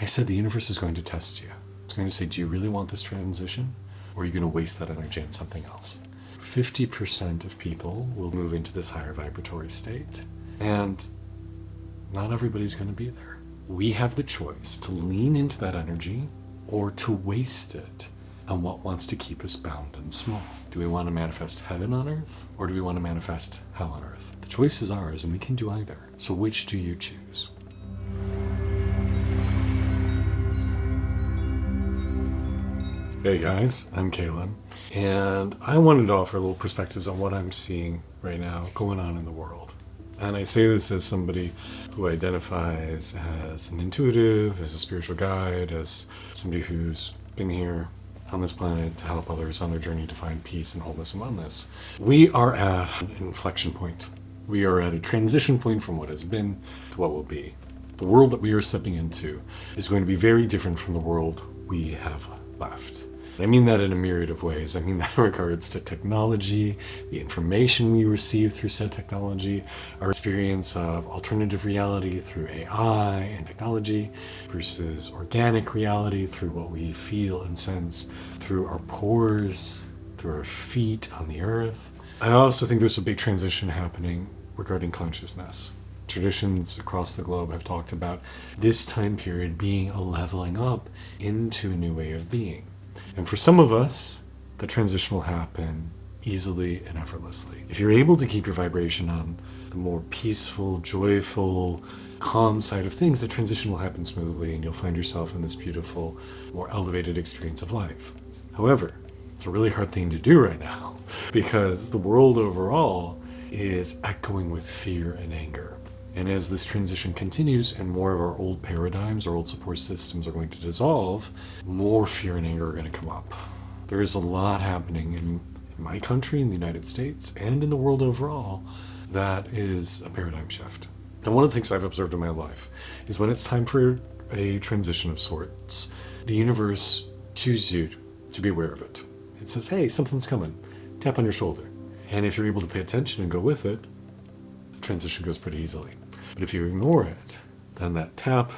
I said the universe is going to test you. It's going to say, do you really want this transition? Or are you going to waste that energy on something else? 50% of people will move into this higher vibratory state. And not everybody's going to be there. We have the choice to lean into that energy or to waste it on what wants to keep us bound and small. Do we want to manifest heaven on earth, or do we want to manifest hell on earth? The choice is ours, and we can do either. So which do you choose? Hey guys, I'm Kalen, and I wanted to offer a little perspectives on what I'm seeing right now going on in the world. And I say this as somebody who identifies as an intuitive, as a spiritual guide, as somebody who's been here on this planet to help others on their journey to find peace and wholeness and wellness. We are at an inflection point. We are at a transition point from what has been to what will be. The world that we are stepping into is going to be very different from the world we have left. I mean that in a myriad of ways. I mean that in regards to technology, the information we receive through said technology, our experience of alternative reality through AI and technology versus organic reality through what we feel and sense through our pores, through our feet on the earth. I also think there's a big transition happening regarding consciousness. Traditions across the globe have talked about this time period being a leveling up into a new way of being. And for some of us, the transition will happen easily and effortlessly. If you're able to keep your vibration on the more peaceful, joyful, calm side of things, the transition will happen smoothly and you'll find yourself in this beautiful, more elevated experience of life. However, it's a really hard thing to do right now because the world overall is echoing with fear and anger. And as this transition continues and more of our old paradigms, our old support systems are going to dissolve, more fear and anger are going to come up. There is a lot happening in my country, in the United States, and in the world overall that is a paradigm shift. And one of the things I've observed in my life is when it's time for a transition of sorts, the universe cues you to be aware of it. It says, hey, something's coming. Tap on your shoulder. And if you're able to pay attention and go with it, the transition goes pretty easily. But if you ignore it, then that tap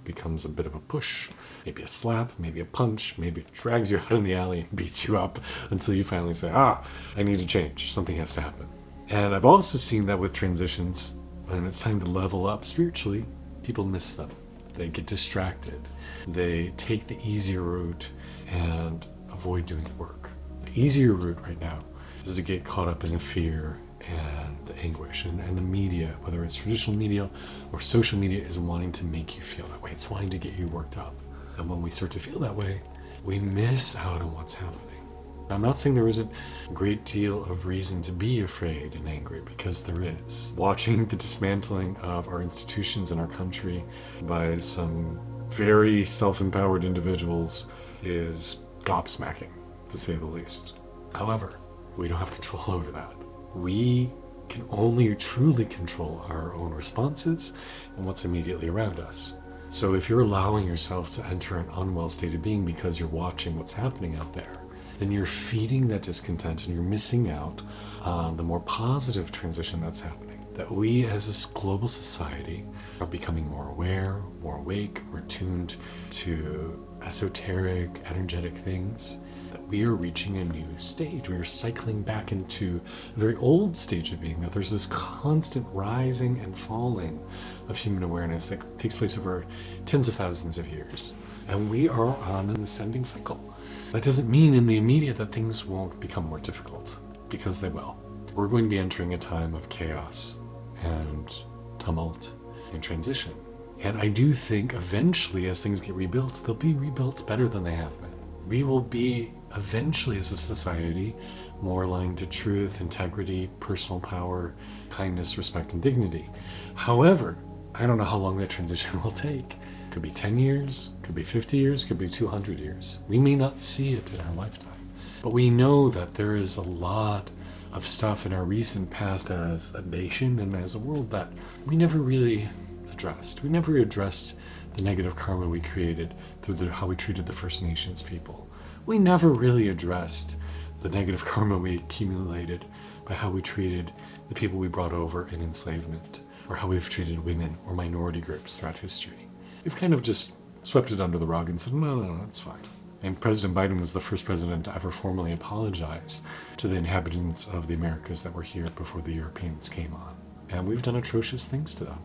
becomes a bit of a push, maybe a slap, maybe a punch, maybe it drags you out in the alley and beats you up until you finally say, I need to change. Something has to happen. And I've also seen that with transitions, when it's time to level up spiritually, people miss them. They get distracted. They take the easier route and avoid doing the work. The easier route right now is to get caught up in the fear and the anguish, and the media, whether it's traditional media or social media, is wanting to make you feel that way. It's wanting to get you worked up. And when we start to feel that way, we miss out on what's happening. Now, I'm not saying there isn't a great deal of reason to be afraid and angry, because there is. Watching the dismantling of our institutions in our country by some very self-empowered individuals is gobsmacking, to say the least. However, we don't have control over that. We can only truly control our own responses and what's immediately around us. So if you're allowing yourself to enter an unwell state of being because you're watching what's happening out there, then you're feeding that discontent and you're missing out on the more positive transition that's happening. That we as a global society are becoming more aware, more awake, more tuned to esoteric, energetic things. That we are reaching a new stage. We are cycling back into a very old stage of being, that there's this constant rising and falling of human awareness that takes place over tens of thousands of years. And we are on an ascending cycle. That doesn't mean in the immediate that things won't become more difficult, because they will. We're going to be entering a time of chaos and tumult and transition. And I do think eventually, as things get rebuilt, they'll be rebuilt better than they have been. We will be eventually, as a society, more aligned to truth, integrity, personal power, kindness, respect, and dignity. However, I don't know how long that transition will take. Could be 10 years, could be 50 years, could be 200 years. We may not see it in our lifetime. But we know that there is a lot of stuff in our recent past as a nation and as a world that we never really addressed. We never addressed the negative karma we created through how we treated the First Nations people. We never really addressed the negative karma we accumulated by how we treated the people we brought over in enslavement, or how we've treated women or minority groups throughout history. We've kind of just swept it under the rug and said, no, it's fine. And President Biden was the first president to ever formally apologize to the inhabitants of the Americas that were here before the Europeans came on. And we've done atrocious things to them.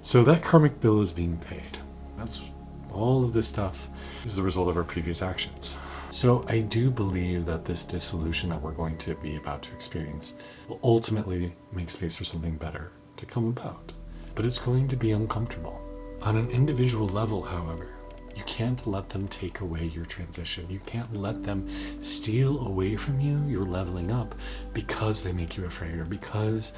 So that karmic bill is being paid. That's all of this stuff is the result of our previous actions. So I do believe that this dissolution that we're going to be about to experience will ultimately make space for something better to come about. But it's going to be uncomfortable. On an individual level, however, you can't let them take away your transition. You can't let them steal away from you your leveling up because they make you afraid, or because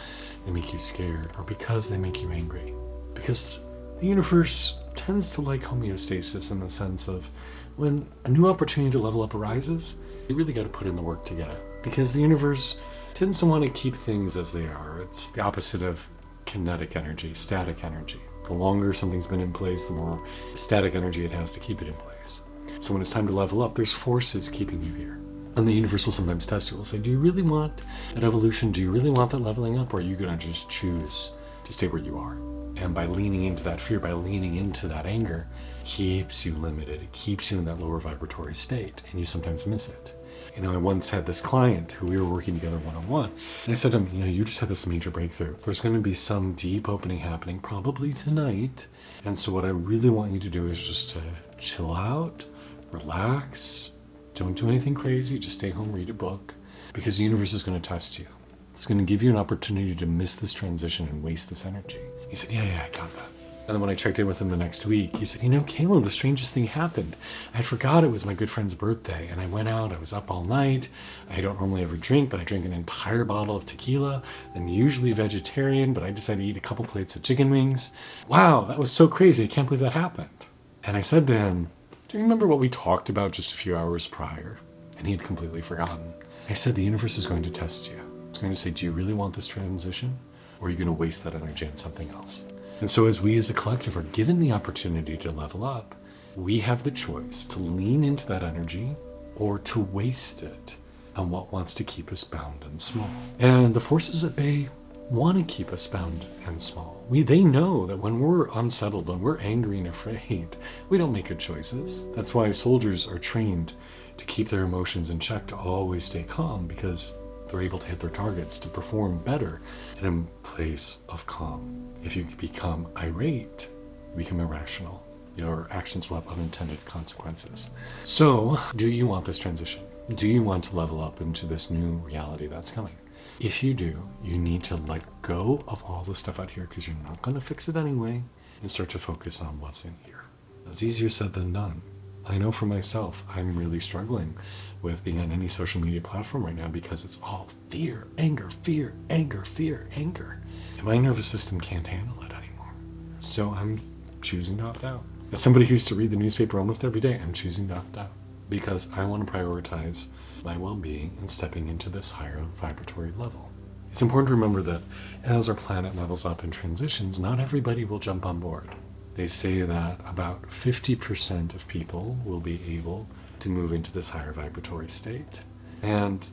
they make you scared, or because they make you angry. Because the universe tends to like homeostasis in the sense of when a new opportunity to level up arises, you really got to put in the work to get it. Because the universe tends to want to keep things as they are. It's the opposite of kinetic energy, static energy. The longer something's been in place, the more static energy it has to keep it in place. So when it's time to level up, there's forces keeping you here. And the universe will sometimes test you. It will say, do you really want that evolution? Do you really want that leveling up? Or are you going to just choose to stay where you are? And by leaning into that fear, by leaning into that anger, keeps you limited. It keeps you in that lower vibratory state, and you sometimes miss it. You know, I once had this client who we were working together one-on-one, and I said to him, you know, you just had this major breakthrough. There's going to be some deep opening happening probably tonight, and so what I really want you to do is just to chill out, relax, don't do anything crazy, just stay home, read a book, because the universe is going to test you. It's going to give you an opportunity to miss this transition and waste this energy. He said, yeah, I got that. And then when I checked in with him the next week, he said, you know, Caleb, the strangest thing happened. I forgot it was my good friend's birthday, and I went out, I was up all night. I don't normally ever drink, but I drank an entire bottle of tequila. I'm usually vegetarian, but I decided to eat a couple plates of chicken wings. Wow, that was so crazy. I can't believe that happened. And I said to him, do you remember what we talked about just a few hours prior? And he had completely forgotten. I said, the universe is going to test you. It's going to say, do you really want this transition? Or are you going to waste that energy on something else? And so as we as a collective are given the opportunity to level up, we have the choice to lean into that energy or to waste it on what wants to keep us bound and small. And the forces at bay want to keep us bound and small. They know that when we're unsettled, when we're angry and afraid, we don't make good choices. That's why soldiers are trained to keep their emotions in check, to always stay calm, because they're able to hit their targets, to perform better in a place of calm. If you become irate, you become irrational. Your actions will have unintended consequences. So, do you want this transition? Do you want to level up into this new reality that's coming? If you do, you need to let go of all the stuff out here, because you're not going to fix it anyway, and start to focus on what's in here. That's easier said than done. I know for myself, I'm really struggling with being on any social media platform right now because it's all fear, anger, fear, anger, fear, anger. And my nervous system can't handle it anymore. So I'm choosing to opt out. As somebody who used to read the newspaper almost every day, I'm choosing to opt out because I want to prioritize my well-being and stepping into this higher vibratory level. It's important to remember that as our planet levels up and transitions, not everybody will jump on board. They say that about 50% of people will be able to move into this higher vibratory state, and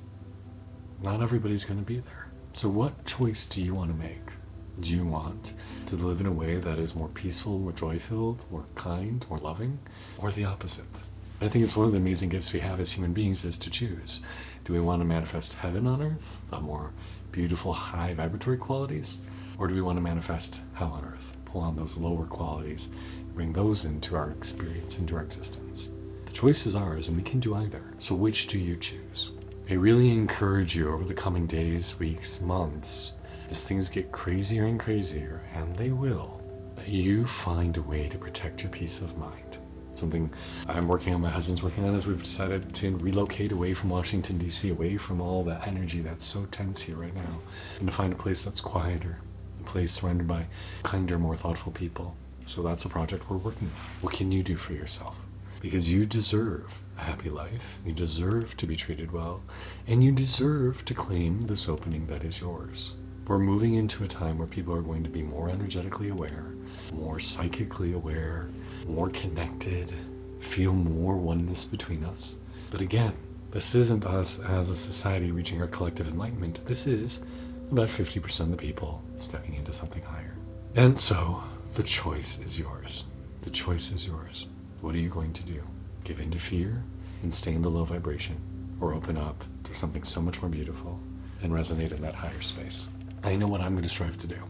not everybody's going to be there. So what choice do you want to make? Do you want to live in a way that is more peaceful, more joy-filled, more kind, more loving, or the opposite? I think it's one of the amazing gifts we have as human beings is to choose. Do we want to manifest heaven on earth, the more beautiful, high vibratory qualities, or do we want to manifest hell on earth? Pull on those lower qualities, bring those into our experience, into our existence. The choice is ours, and we can do either. So which do you choose? I really encourage you over the coming days, weeks, months, as things get crazier and crazier, and they will, that you find a way to protect your peace of mind. Something I'm working on, my husband's working on, is we've decided to relocate away from Washington, D.C., away from all the energy that's so tense here right now, and to find a place that's quieter, place surrounded by kinder, more thoughtful people. So that's a project we're working on. What can you do for yourself? Because you deserve a happy life, you deserve to be treated well, and you deserve to claim this opening that is yours. We're moving into a time where people are going to be more energetically aware, more psychically aware, more connected, feel more oneness between us. But again, this isn't us as a society reaching our collective enlightenment. This is about 50% of the people stepping into something higher. And so, the choice is yours. The choice is yours. What are you going to do? Give in to fear and stay in the low vibration, or open up to something so much more beautiful and resonate in that higher space? I know what I'm going to strive to do.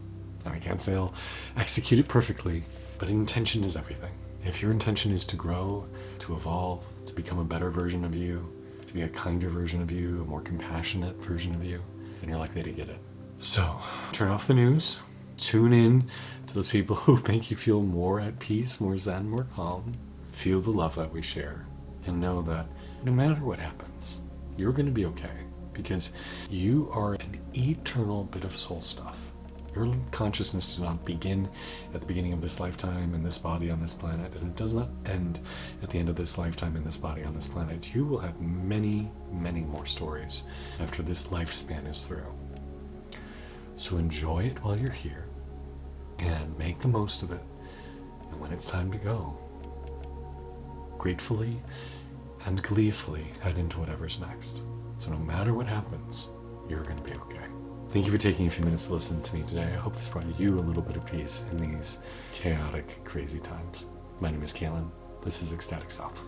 And I can't say I'll execute it perfectly, but intention is everything. If your intention is to grow, to evolve, to become a better version of you, to be a kinder version of you, a more compassionate version of you, then you're likely to get it. So, turn off the news, tune in to those people who make you feel more at peace, more zen, more calm. Feel the love that we share, and know that no matter what happens, you're going to be okay, because you are an eternal bit of soul stuff. Your consciousness does not begin at the beginning of this lifetime in this body on this planet, and it does not end at the end of this lifetime in this body on this planet. You will have many, many more stories after this lifespan is through. So enjoy it while you're here, and make the most of it. And when it's time to go, gratefully and gleefully head into whatever's next. So no matter what happens, you're going to be okay. Thank you for taking a few minutes to listen to me today. I hope this brought you a little bit of peace in these chaotic, crazy times. My name is Kalen. This is Ecstatic Self.